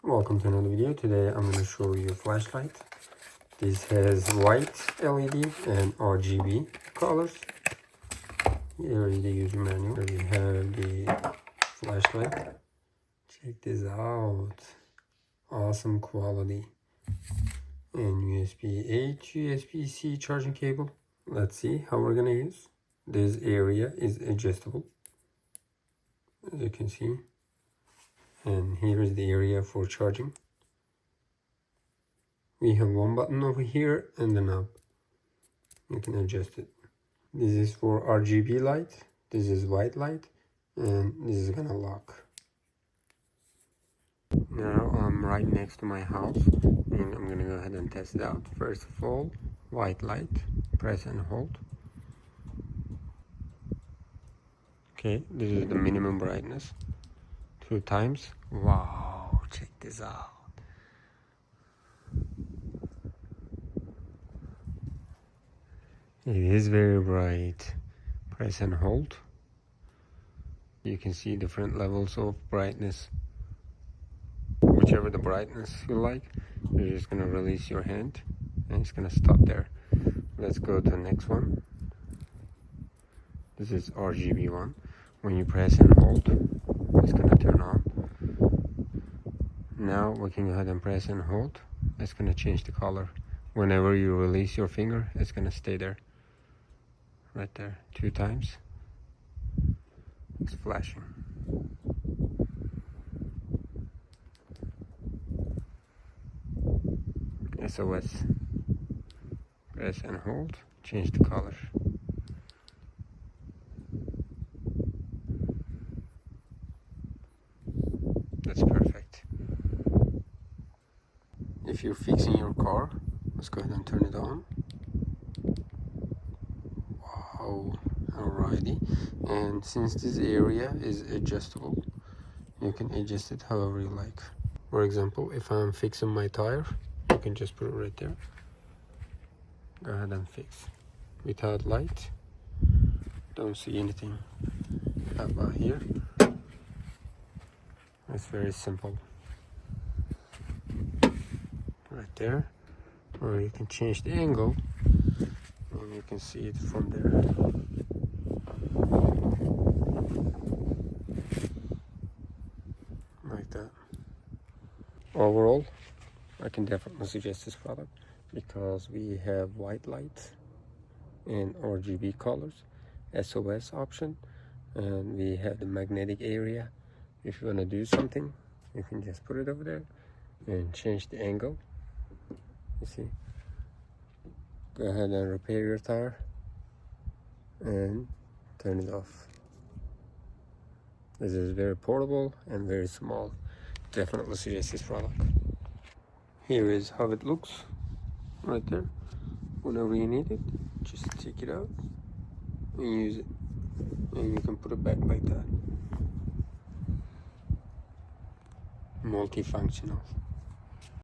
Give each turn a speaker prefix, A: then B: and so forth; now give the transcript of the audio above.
A: Welcome to another video. Today I'm going to show you a flashlight. This has white LED and RGB colors. Here is the user manual. Here we have the flashlight. Check this out. Awesome quality. And USB-A to USB-C charging cable. Let's see how we're going to use. This area is adjustable, as you can see. And here is the area for charging. We have one button over here and the knob. You can adjust it. This is for RGB light. This is white light. And this is gonna lock. Now I'm right next to my house and I'm gonna go ahead and test it out. First of all, white light. Press and hold. Okay, this is the minimum brightness. 2 times. Wow, check this out. It is very bright. Press and hold. You can see different levels of brightness. Whichever the brightness you like, you're just gonna release your hand and it's gonna stop there. Let's go to the next one. This is RGB one. When you press and hold, it's gonna turn on. Now we can go ahead and press and hold. It's gonna change the color. Whenever you release your finger, it's gonna stay there. Right there, 2 times. It's flashing. SOS. Press and hold, change the color. That's perfect. If you're fixing your car, let's go ahead and turn it on. Wow, alrighty. And since this area is adjustable, you can adjust it however you like. For example, if I'm fixing my tire, you can just put it right there. Go ahead and fix. Without light, don't see anything. How about here? It's very simple. Right there. Or you can change the angle and you can see it from there. Like that. Overall, I can definitely suggest this product because we have white light and RGB colors, SOS option, and we have the magnetic area. If you want to do something, you can just put it over there and change the angle. You see, go ahead and repair your tire and turn it off. This is very portable and very small. Definitely suggest this product. Here is how it looks right there. Whenever you need it, just take it out and use it, and you can put it back like that. Multifunctional.